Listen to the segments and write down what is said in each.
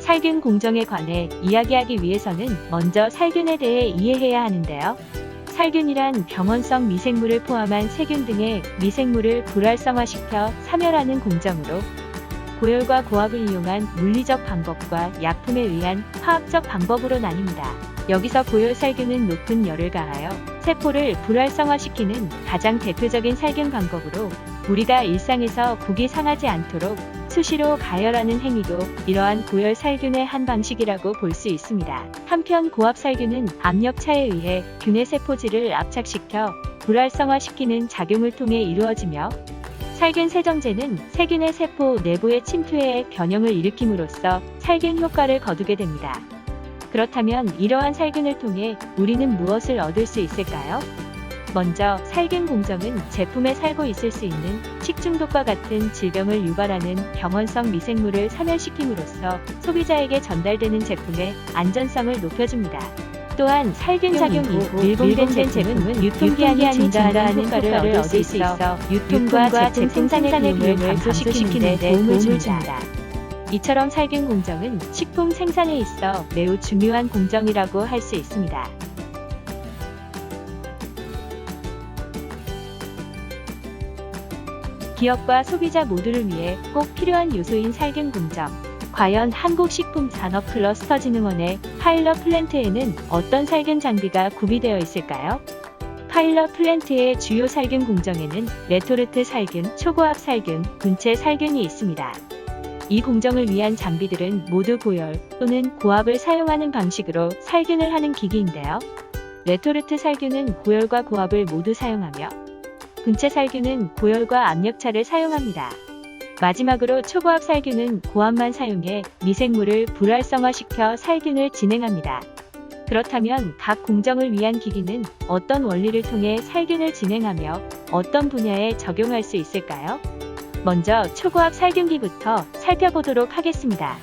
살균 공정에 관해 이야기하기 위해서는 먼저 살균에 대해 이해해야 하는데요. 살균이란 병원성 미생물을 포함한 세균 등의 미생물을 불활성화시켜 사멸하는 공정으로 고열과 고압을 이용한 물리적 방법과 약품에 의한 화학적 방법으로 나뉩니다. 여기서 고열 살균은 높은 열을 가하여 세포를 불활성화시키는 가장 대표적인 살균 방법으로 우리가 일상에서 국이 상하지 않도록 수시로 가열하는 행위도 이러한 고열 살균의 한 방식이라고 볼 수 있습니다. 한편 고압 살균은 압력차에 의해 균의 세포질을 압착시켜 불활성화시키는 작용을 통해 이루어지며 살균 세정제는 세균의 세포 내부에 침투해 변형을 일으킴으로써 살균 효과를 거두게 됩니다. 그렇다면 이러한 살균을 통해 우리는 무엇을 얻을 수 있을까요? 먼저 살균 공정은 제품에 살고 있을 수 있는 식중독과 같은 질병을 유발하는 병원성 미생물을 사멸시킴으로써 소비자에게 전달되는 제품의 안전성을 높여줍니다. 또한 살균 작용 이후 밀봉된 제품은 유통기한이 증가하는 효과를 얻을 수 있어 유통과 제품 생산의 비용을 감소시키는 데 도움을 줍니다. 이처럼 살균 공정은 식품 생산에 있어 매우 중요한 공정이라고 할 수 있습니다. 기업과 소비자 모두를 위해 꼭 필요한 요소인 살균 공정. 과연 한국식품산업클러스터진흥원의 파일럿 플랜트에는 어떤 살균 장비가 구비되어 있을까요? 파일럿 플랜트의 주요 살균 공정에는 레토르트 살균, 초고압 살균, 분체 살균이 있습니다. 이 공정을 위한 장비들은 모두 고열 또는 고압을 사용하는 방식으로 살균을 하는 기기인데요. 레토르트 살균은 고열과 고압을 모두 사용하며 분체 살균은 고열과 압력차를 사용합니다. 마지막으로 초고압 살균은 고압만 사용해 미생물을 불활성화시켜 살균을 진행합니다. 그렇다면 각 공정을 위한 기기는 어떤 원리를 통해 살균을 진행하며 어떤 분야에 적용할 수 있을까요? 먼저 초고압 살균기부터 살펴보도록 하겠습니다.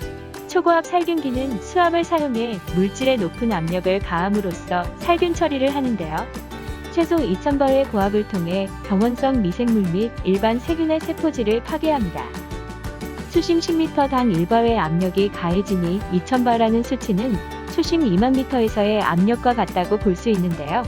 초고압 살균기는 수압을 사용해 물질에 높은 압력을 가함으로써 살균 처리를 하는데요. 최소 2000바의 고압을 통해 병원성 미생물 및 일반 세균의 세포질을 파괴합니다. 수심 10m당 1바의 압력이 가해지니 2000바라는 수치는 수심 2만 미터에서의 압력과 같다고 볼 수 있는데요.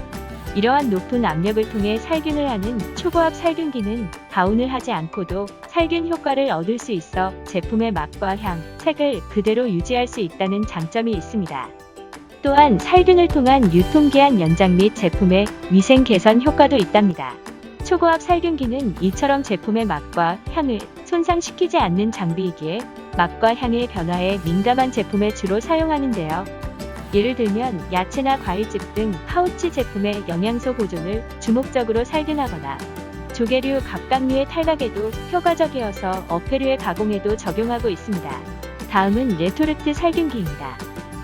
이러한 높은 압력을 통해 살균을 하는 초고압 살균기는 다운을 하지 않고도 살균 효과를 얻을 수 있어 제품의 맛과 향, 색을 그대로 유지할 수 있다는 장점이 있습니다. 또한 살균을 통한 유통기한 연장 및 제품의 위생 개선 효과도 있답니다. 초고압 살균기는 이처럼 제품의 맛과 향을 손상시키지 않는 장비이기에 맛과 향의 변화에 민감한 제품에 주로 사용하는데요. 예를 들면 야채나 과일즙 등 파우치 제품의 영양소 보존을 주목적으로 살균하거나 조개류, 갑각류의 탈각에도 효과적이어서 어패류의 가공에도 적용하고 있습니다. 다음은 레토르트 살균기입니다.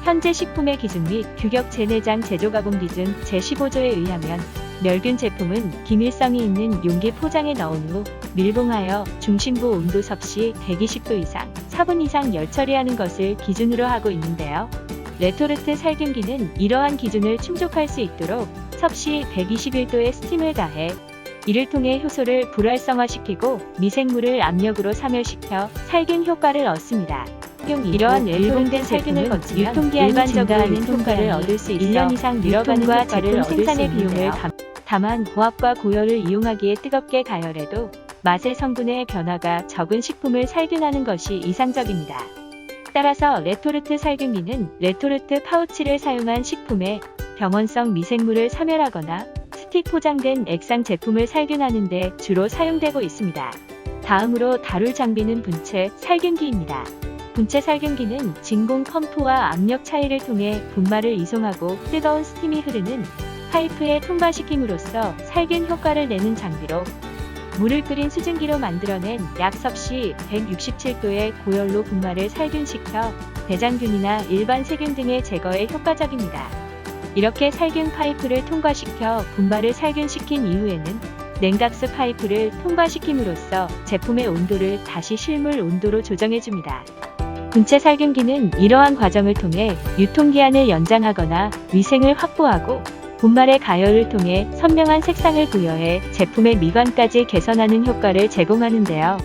현재 식품의 기준 및 규격 제내장 제조 가공 기준 제15조에 의하면 멸균 제품은 기밀성이 있는 용기 포장에 넣은 후 밀봉하여 중심부 온도 섭씨 120도 이상, 4분 이상 열 처리하는 것을 기준으로 하고 있는데요. 레토르트 살균기는 이러한 기준을 충족할 수 있도록 섭씨 121도의 스팀을 가해 이를 통해 효소를 불활성화시키고 미생물을 압력으로 사멸시켜 살균 효과를 얻습니다. 이러한 밀봉된 살균을 거치면 유통기한이 증가하는 효과를 얻을 수 있어 1년 이상 유통과 제품 생산의 비용을 다만 고압과 고열을 이용하기에 뜨겁게 가열해도 맛의 성분의 변화가 적은 식품을 살균하는 것이 이상적입니다. 따라서 레토르트 살균기는 레토르트 파우치를 사용한 식품에 병원성 미생물을 사멸하거나 스틱 포장된 액상 제품을 살균하는 데 주로 사용되고 있습니다. 다음으로 다룰 장비는 분체 살균기입니다. 분체 살균기는 진공 펌프와 압력 차이를 통해 분말을 이송하고 뜨거운 스팀이 흐르는 파이프에 통과시킴으로써 살균 효과를 내는 장비로 물을 끓인 수증기로 만들어낸 약 섭씨 167도의 고열로 분말을 살균시켜 대장균이나 일반 세균 등의 제거에 효과적입니다. 이렇게 살균 파이프를 통과시켜 분말을 살균시킨 이후에는 냉각수 파이프를 통과시킴으로써 제품의 온도를 다시 실물 온도로 조정해줍니다. 분체 살균기는 이러한 과정을 통해 유통기한을 연장하거나 위생을 확보하고 분말의 가열을 통해 선명한 색상을 부여해 제품의 미관까지 개선하는 효과를 제공하는데요.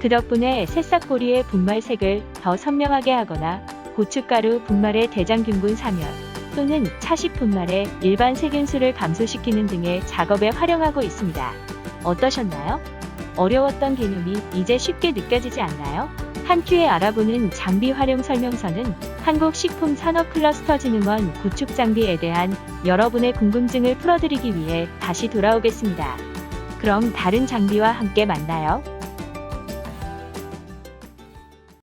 그 덕분에 새싹보리의 분말 색을 더 선명하게 하거나 고춧가루 분말에 대장균분 사멸 또는 차식 분말에 일반 세균수를 감소시키는 등의 작업에 활용하고 있습니다. 어떠셨나요? 어려웠던 개념이 이제 쉽게 느껴지지 않나요? 한 큐에 알아보는 장비 활용 설명서는 한국식품산업클러스터진흥원 구축장비에 대한 여러분의 궁금증을 풀어드리기 위해 다시 돌아오겠습니다. 그럼 다른 장비와 함께 만나요.